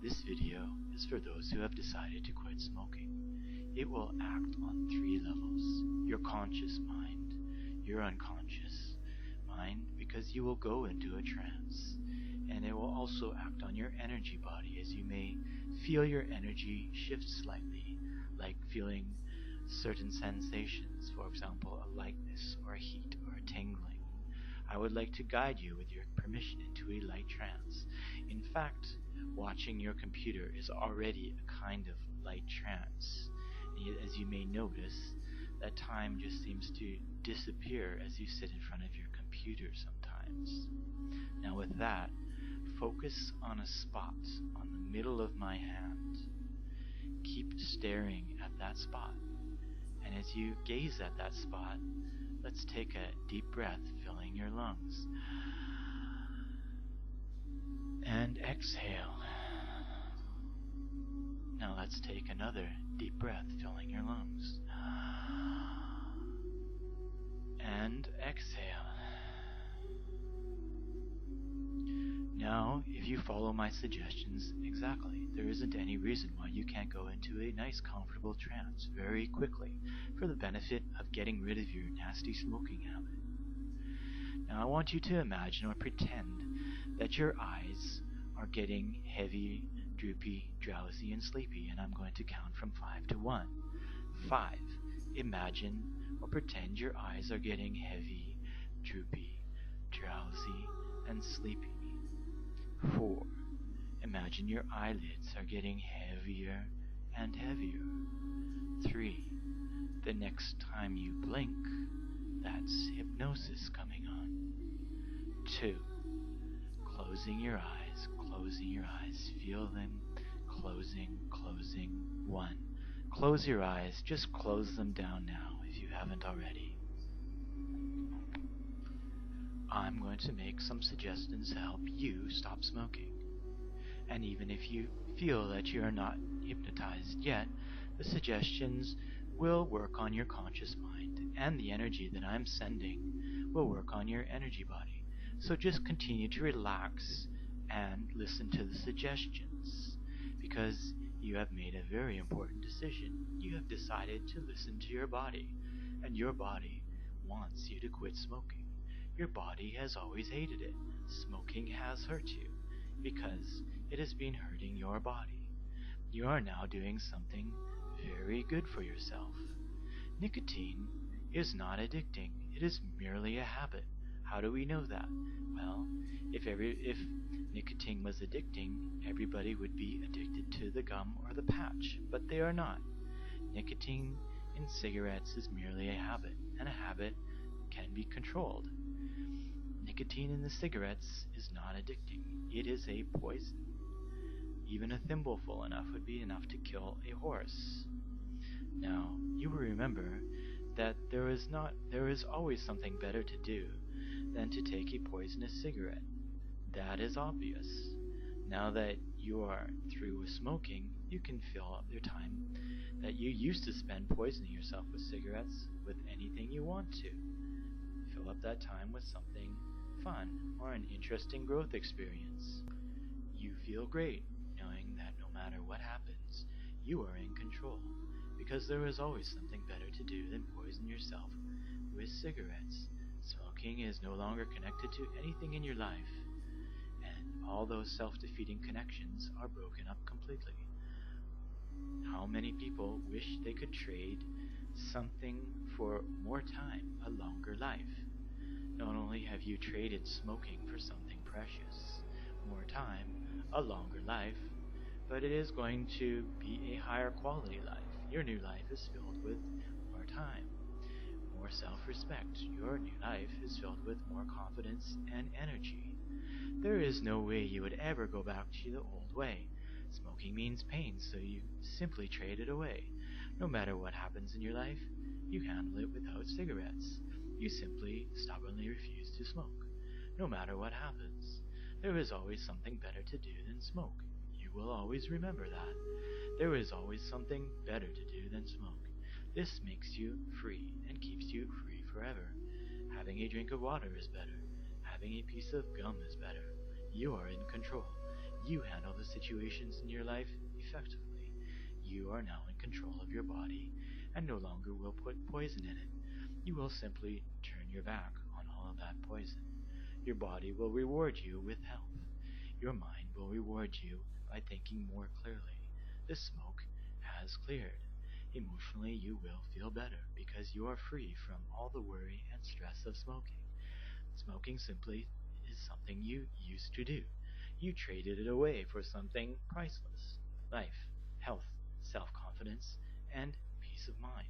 This video is for those who have decided to quit smoking. It will act on 3 levels: your conscious mind, your unconscious mind, because you will go into a trance, and it will also act on your energy body, as you may feel your energy shift slightly, like feeling certain sensations, for example, a lightness or a heat or a tingling. I would like to guide you with your permission into a light trance. In fact, watching your computer is already a kind of light trance. As you may notice, that time just seems to disappear as you sit in front of your computer sometimes. Now with that, focus on a spot on the middle of my hand. Keep staring at that spot. And as you gaze at that spot, let's take a deep breath, filling your lungs. And exhale. Now let's take another deep breath, filling your lungs. And exhale. Now, if you follow my suggestions exactly, there isn't any reason why you can't go into a nice, comfortable trance very quickly for the benefit of getting rid of your nasty smoking habit. Now, I want you to imagine or pretend that your eyes are getting heavy, droopy, drowsy, and sleepy, and I'm going to count from 5 to 1. 5. Imagine or pretend your eyes are getting heavy, droopy, drowsy, and sleepy. 4. Imagine your eyelids are getting heavier and heavier. 3. The next time you blink, that's hypnosis coming on. 2. Closing your eyes, feel them closing. 1. Close your eyes, just close them down now if you haven't already. I'm going to make some suggestions to help you stop smoking. And even if you feel that you are not hypnotized yet, the suggestions will work on your conscious mind, and the energy that I'm sending will work on your energy body. So just continue to relax and listen to the suggestions, because you have made a very important decision. You have decided to listen to your body, and your body wants you to quit smoking. Your body has always hated it. Smoking has hurt you because it has been hurting your body. You are now doing something very good for yourself. Nicotine is not addicting. It is merely a habit. How do we know that? Well, if nicotine was addicting, everybody would be addicted to the gum or the patch, but they are not. Nicotine in cigarettes is merely a habit, and a habit can be controlled. Nicotine in the cigarettes is not addicting. It is a poison. Even a thimbleful enough would be enough to kill a horse. Now, you will remember that there is always something better to do than to take a poisonous cigarette. That is obvious. Now that you are through with smoking, you can fill up your time that you used to spend poisoning yourself with cigarettes with anything you want to. Fill up that time with something fun or an interesting growth experience. You feel great knowing that no matter what happens, you are in control, because there is always something better to do than poison yourself with cigarettes. Smoking is no longer connected to anything in your life, and all those self-defeating connections are broken up completely. How many people wish they could trade something for more time, a longer life? Not only have you traded smoking for something precious, more time, a longer life, but it is going to be a higher quality life. Your new life is filled with more time, more self-respect. Your new life is filled with more confidence and energy. There is no way you would ever go back to the old way. Smoking means pain, so you simply trade it away. No matter what happens in your life, you handle it without cigarettes. You simply stubbornly refuse to smoke. No matter what happens, there is always something better to do than smoke. You will always remember that. There is always something better to do than smoke. This makes you free and keeps you free forever. Having a drink of water is better. Having a piece of gum is better. You are in control. You handle the situations in your life effectively. You are now in control of your body and no longer will put poison in it. You will simply turn your back on all of that poison. Your body will reward you with health. Your mind will reward you by thinking more clearly. The smoke has cleared. Emotionally, you will feel better because you are free from all the worry and stress of smoking. Smoking simply is something you used to do. You traded it away for something priceless: life, health, self-confidence, and peace of mind.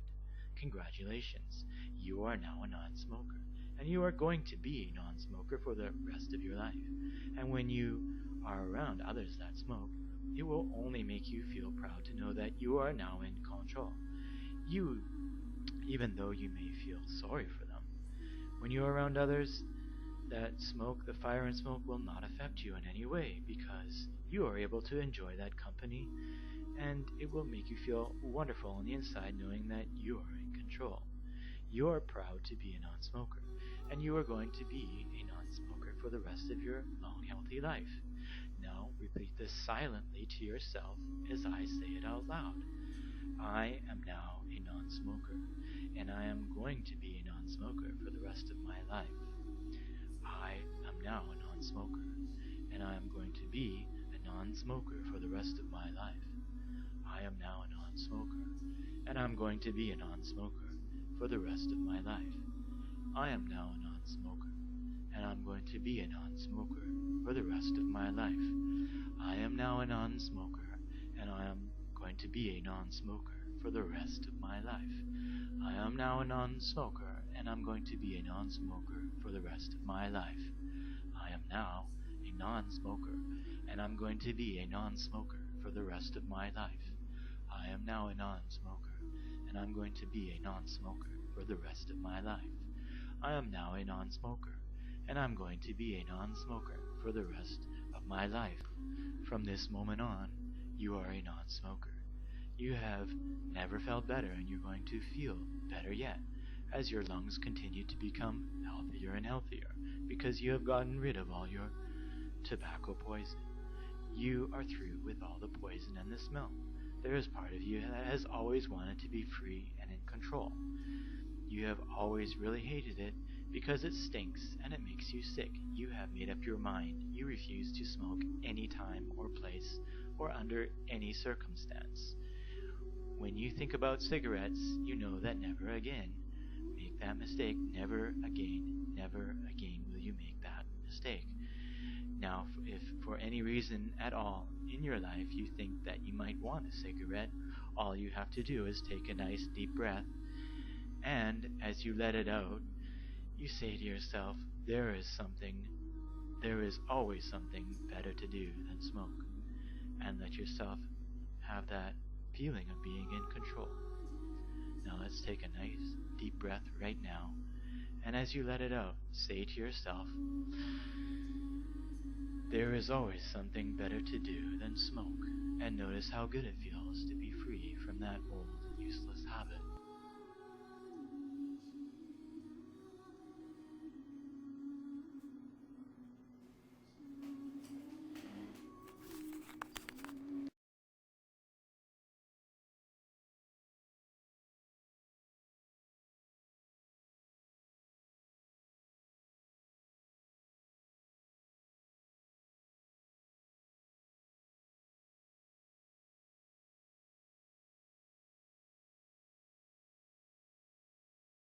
Congratulations, you are now a non-smoker, and you are going to be a non-smoker for the rest of your life. And when you are around others that smoke, it will only make you feel proud to know that you are now in control. You, even though you may feel sorry for them, when you are around others that smoke, the fire and smoke will not affect you in any way because you are able to enjoy that company, and it will make you feel wonderful on the inside knowing that you are in control. You are proud to be a non-smoker, and you are going to be a non-smoker for the rest of your long, healthy life. Now repeat this silently to yourself as I say it out loud. I am now a non-smoker, and I am going to be a non-smoker for the rest of my life. I am now a non-smoker, and I am going to be a non-smoker for the rest of my life. I am now a non-smoker, and I'm going to be a non-smoker for the rest of my life. I am now a non-smoker, and I'm going to be a non-smoker for the rest of my life. I am now a non-smoker, and I am going to be a non-smoker for the rest of my life. I am now a non-smoker, and I'm going to be a non-smoker for the rest of my life. I am now a non-smoker, and I'm going to be a non-smoker for the rest of my life. I am now a non-smoker, and I'm going to be a non-smoker for the rest of my life. I am now a non-smoker, and I'm going to be a non-smoker for the rest of my life. From this moment on, you are a non-smoker. You have never felt better, and you're going to feel better yet as your lungs continue to become healthier and healthier because you have gotten rid of all your tobacco poison. You are through with all the poison and the smell. There is part of you that has always wanted to be free and in control. You have always really hated it because it stinks and it makes you sick. You have made up your mind. You refuse to smoke any time or place or under any circumstance. When you think about cigarettes, you know that never again. Make that mistake. Never again will you make that mistake. Now, if for any reason at all in your life you think that you might want a cigarette, all you have to do is take a nice deep breath, and as you let it out, you say to yourself, there is always something better to do than smoke, and let yourself have that feeling of being in control. Now let's take a nice deep breath right now, and as you let it out, say to yourself, there is always something better to do than smoke, and notice how good it feels to be free from that old, useless habit.